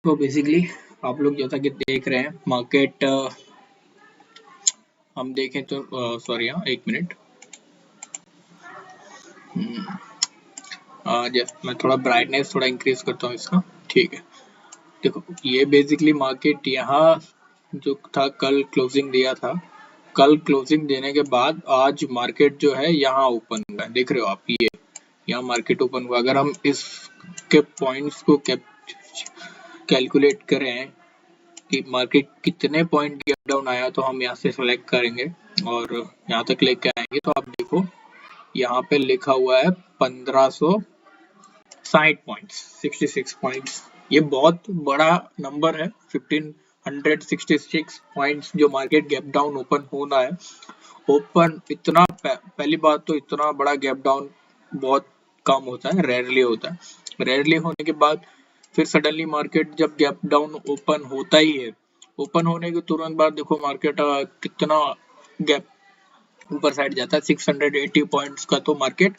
तो बेसिकली आप लोग जैसा कि देख रहे हैं मार्केट, हम देखें तो सॉरी हाँ एक मिनट। मैं थोड़ा ब्राइटनेस थोड़ा इंक्रीज करता हूँ इसका। ठीक है, देखो ये बेसिकली मार्केट यहाँ जो था कल क्लोजिंग दिया था, कल क्लोजिंग देने के बाद आज मार्केट जो है यहाँ ओपन हुआ है। देख रहे हो आप, ये यहाँ मार्केट ओपन हुआ। अगर हम इसके पॉइंट्स को कैलकुलेट करें कि मार्केट कितने पॉइंट गैप डाउन आया, तो हम यहाँ से सेलेक्ट करेंगे और यहाँ तक लेके आएंगे। तो आप देखो यहाँ पे लिखा हुआ है 1560 पॉइंट्स, 66 पॉइंट्स। ये बहुत बड़ा नंबर है। 1566 पॉइंट्स जो मार्केट गैप डाउन ओपन होना है। ओपन इतना पहली बात तो इतना बड़ा गैप डाउन बहुत कम होता है, रेयरली होता है। रेयरली होने के बाद फिर सडनली मार्केट जब गैप डाउन ओपन होता ही है, ओपन होने के तुरंत बाद देखो मार्केट कितना गैप ऊपर साइड जाता है। 680 पॉइंट्स का तो मार्केट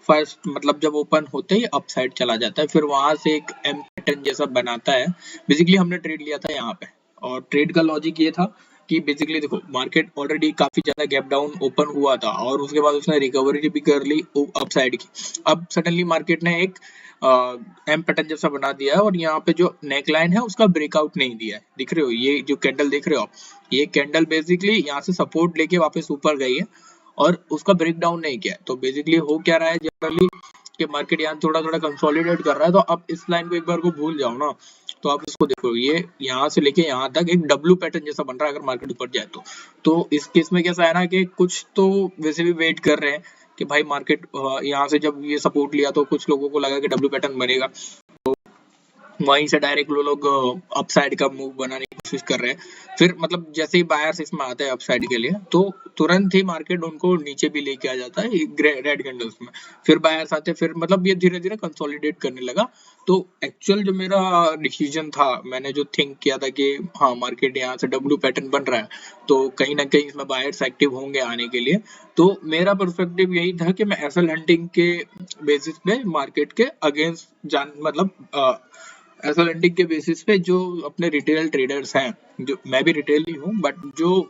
फर्स्ट मतलब जब ओपन होते ही अप साइड चला जाता है। फिर वहां से एक एम पैटर्न जैसा बनाता है। बेसिकली हमने ट्रेड लिया था यहाँ पे, और ट्रेड का लॉजिक ये था कि बेसिकली देखो मार्केट ऑलरेडी काफी ज्यादा गैप डाउन ओपन हुआ था और उसके बाद उसने रिकवरी भी कर ली अप साइड की। अब सडनली मार्केट ने एक एम पैटर्न जैसा बना दिया है और यहाँ पे जो नेकलाइन है उसका ब्रेकआउट नहीं दिया है। दिख रहे हो ये जो कैंडल देख रहे हो आप, ये कैंडल बेसिकली यहाँ से सपोर्ट लेके वापस ऊपर गई है और उसका ब्रेक डाउन नहीं किया है। तो बेसिकली हो क्या रहा है जनरली कि मार्केट यहाँ थोड़ा थोड़ा कंसोलिडेट कर रहा है। तो आप इस लाइन को एक बार को भूल जाओ ना, तो आप इसको देखो, ये यहाँ से लेके यहाँ तक एक डब्ल्यू पैटर्न जैसा बन रहा है अगर मार्केट ऊपर जाए तो इस केस में कैसा है ना कि कुछ तो वैसे भी वेट कर रहे हैं कि भाई मार्केट यहाँ से जब ये सपोर्ट लिया तो कुछ लोगों को लगा कि डब्ल्यू पैटर्न बनेगा, वहीं से डायरेक्ट वो लोग अपसाइड का मूव बनाने की कोशिश कर रहे हैं। फिर मतलब जैसे ही बायर्स इसमें आते हैं अपसाइड के लिए तो तुरंत ही मार्केट उनको नीचे भी लेके आ जाता है रेड कैंडल्स में। फिर बायर्स आते, फिर मतलब ये धीरे धीरे कंसोलिडेट करने लगा। तो एक्चुअल जो मेरा डिसीजन था, मैंने जो थिंक किया था कि हाँ मार्केट यहाँ से डब्ल्यू पैटर्न बन रहा है तो कहीं ना कहीं इसमें बायर्स एक्टिव होंगे आने के लिए। तो मेरा पर्सपेक्टिव यही था कि मैं एसएल हंटिंग के बेसिस पे मार्केट के अगेंस्ट जान मतलब एसएल हंटिंग के बेसिस पे जो अपने रिटेल ट्रेडर्स हैं, जो मैं भी रिटेल ही हूँ, बट जो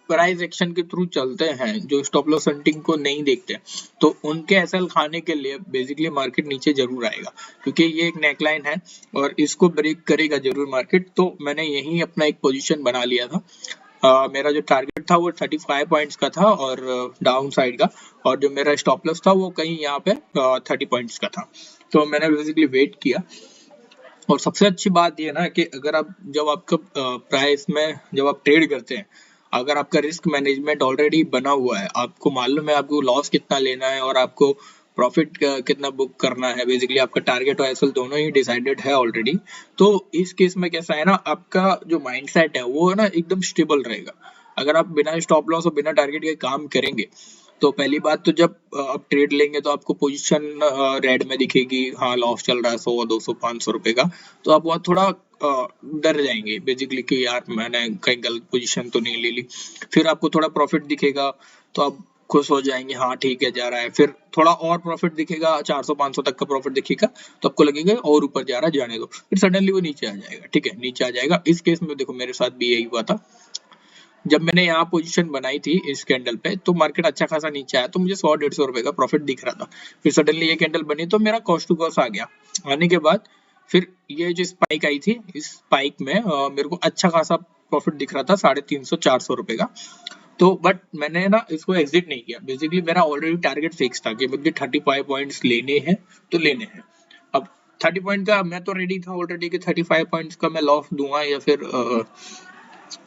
प्राइस एक्शन के थ्रू चलते हैं, जो स्टॉप लॉस हंटिंग को नहीं देखते, तो उनके एसएल खाने के लिए बेसिकली मार्केट नीचे जरूर आएगा, क्योंकि ये एक नेकलाइन है और इसको ब्रेक करेगा जरूर मार्केट। तो मैंने यही अपना एक पोजीशन बना लिया था। मेरा जो टारगेट था वो 35 पॉइंट्स का था और डाउन साइड का, और जो मेरा स्टॉप लॉस था वो कहीं यहाँ पे 30 पॉइंट्स का था। तो मैंने बेसिकली वेट किया। और सबसे अच्छी बात ये ना कि अगर आप जब आपका प्राइस में जब आप ट्रेड करते हैं, अगर आपका रिस्क मैनेजमेंट ऑलरेडी बना हुआ है, आपको मालूम है आपको लॉस कितना लेना है और आपको प्रॉफिट कितना बुक करना है, बेसिकली आपका टारगेट और एसएल दोनों ही डिसाइडेड है ऑलरेडी। तो इस केस में कैसा है ना, आपका जो माइंडसेट है वो है ना एकदम स्टेबल रहेगा। अगर आप बिना स्टॉप लॉस और बिना टारगेट के काम करेंगे तो पहली बात तो जब आप ट्रेड लेंगे तो आपको पोजीशन रेड में दिखेगी, हाँ लॉस चल रहा है 100 200 500 रुपए का, तो आप वहाँ थोड़ा डर जाएंगे बेसिकली कि यार मैंने कहीं गलत पोजीशन तो नहीं ले ली। फिर आपको थोड़ा प्रॉफिट दिखेगा तो आप खुश हो जाएंगे, हाँ ठीक है जा रहा है। फिर थोड़ा और प्रॉफिट दिखेगा, 400 500 तक का प्रॉफिट दिखेगा तो आपको लगेगा और ऊपर जा रहा है, जाने दो। फिर सडनली वो नीचे आ जाएगा, ठीक है नीचे आ जाएगा। इस केस में देखो मेरे साथ भी यही हुआ था। जब मैंने यहाँ पोजीशन बनाई थी इस कैंडल पे तो मार्केट अच्छा खासा नीचे आया तो मुझे 100 150 रुपए का प्रॉफिट दिख रहा था। फिर सडनली ये कैंडल बनी तो मेरा कॉस्ट टू कॉस्ट आ गया। आने के बाद फिर ये जो स्पाइक आई थी, इस स्पाइक में मेरे को अच्छा खासा प्रॉफिट दिख रहा था, 350 400 रुपए का। तो बट मैंने ना इसको एग्जिट नहीं किया। बेसिकली मेरा ऑलरेडी टारगेट फिक्स था कि मुझे 35 पॉइंट्स लेने हैं तो लेने हैं। अब 30 पॉइंट का मैं तो रेडी था ऑलरेडी कि 35 पॉइंट्स का मैं लॉस दूंगा या फिर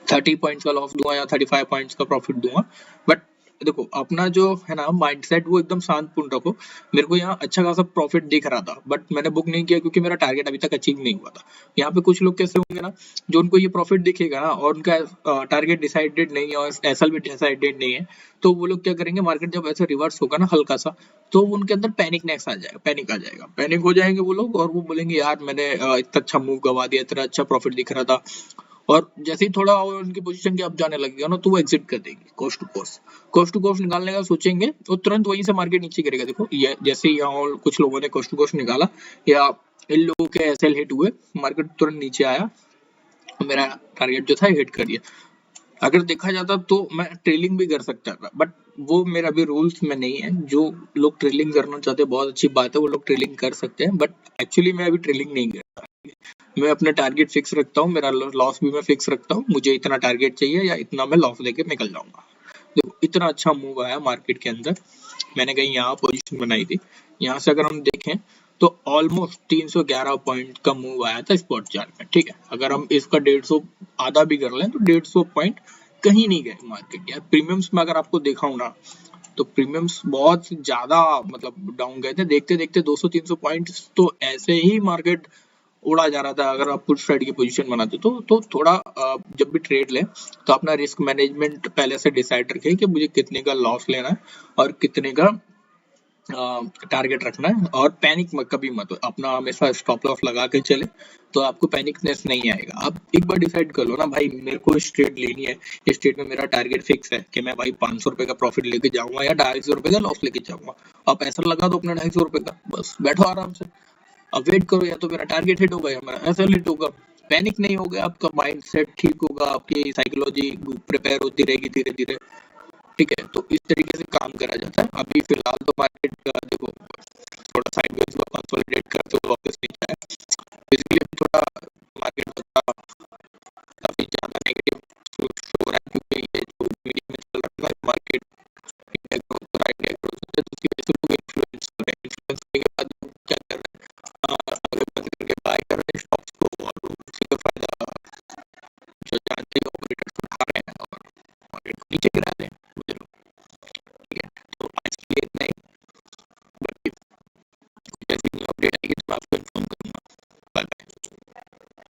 30 पॉइंट्स का लॉस दूंगा या 35 पॉइंट्स का प्रॉफिट दूंगा। बट देखो अपना जो है ना माइंडसेट वो एकदम शांतपूर्ण रखो। मेरे को यहाँ अच्छा खासा प्रॉफिट दिख रहा था बट मैंने बुक नहीं किया क्योंकि मेरा टारगेट अभी तक अचीव नहीं हुआ था। यहाँ पे कुछ लोग कैसे होंगे ना, जो उनको ये प्रॉफिट दिखेगा ना और उनका टारगेट डिसाइडेड नहीं है और एसएल भी डिसाइडेड नहीं है, तो वो लोग क्या करेंगे, मार्केट जब ऐसे रिवर्स होगा ना हल्का सा, तो उनके अंदर पैनिक आ जाएगा, पैनिक हो जाएंगे वो लोग और वो बोलेंगे यार मैंने इतना अच्छा मूव गवा दिया, इतना अच्छा प्रॉफिट दिख रहा था। और जैसे ही थोड़ा और उनकी पोजीशन के अप जाने लगेगा ना तो वो एग्जिट कर देंगे। कॉस्ट टू कॉस्ट निकालने का सोचेंगे तो तुरंत वहीं से मार्केट नीचे गिरेगा। देखो ये जैसे ही यहाँ कुछ लोगों ने कॉस्ट टू कॉस्ट निकाला या इन लोगों के एसएल हिट हुए, मार्केट तुरंत नीचे आया, मेरा टारगेट जो था हिट कर दिया। अगर देखा जाता तो मैं ट्रेलिंग भी कर सकता था, बट वो मेरा भी रूल्स में नहीं है। जो लोग ट्रेलिंग करना चाहते हैं बहुत अच्छी बात है, वो लोग ट्रेलिंग कर सकते हैं, बट एक्चुअली मैं अभी ट्रेलिंग नहीं करता। मैं अपना टारगेट फिक्स रखता हूँ, मेरा लॉस भी मैं फिक्स रखता हूँ, मुझे इतना टारगेट चाहिए या इतना मैं लॉस लेके निकल जाऊंगा। देखो इतना अच्छा मूव आया मार्केट के अंदर, मैंने कहीं यहाँ पोजीशन बनाई थी, यहाँ से अगर हम देखें तो ऑलमोस्ट 311 पॉइंट का मूव आया था स्पॉट चार्ट में। ठीक है, अगर हम इसका 150 आधा भी कर लें तो 150 पॉइंट कहीं नहीं गए मार्केट। यार प्रीमियम्स में अगर आपको देखा हूं ना, तो प्रीमियम्स बहुत ज्यादा मतलब डाउन गए थे, देखते देखते 200-300 पॉइंट्स तो ऐसे ही मार्केट उड़ा जा रहा था। अगर आप पुट साइड की पोजीशन बनाते तो थोड़ा जब भी ट्रेड लें तो अपना रिस्क मैनेजमेंट पहले से डिसाइड रखें कि मुझे कितने का लॉस लेना है और कितने का टारगेट रखना है। और पैनिक मत कभी मत, अपना हमेशा स्टॉप लॉस लगा के चले तो आपको पैनिकनेस नहीं आएगा। आप एक बार डिसाइड कर लो ना भाई मेरे को इस ट्रेड लेनी है, इस ट्रेड में मेरा टारगेट फिक्स है कि मैं भाई 500 रुपए का प्रॉफिट लेके जाऊंगा या 250 रुपए का लॉस लेके जाऊंगा। आप ऐसा लगा दो अपना 250 रुपए का, बस बैठो आराम से, अब वेट करो, या तो मेरा टारगेट हिट होगा या मेरा एसएल हिट होगा। पैनिक नहीं होगा, आपका माइंड सेट ठीक होगा, आपकी साइकोलॉजी प्रिपेयर होती रहेगी धीरे धीरे। ठीक है, तो इस तरीके से काम करा जाता है। अभी फिलहाल तो मार्केट देखो थोड़ा साइडवेज हुआ, कंसोलिडेट करते हुए वापस नीचे आया। बेसिकली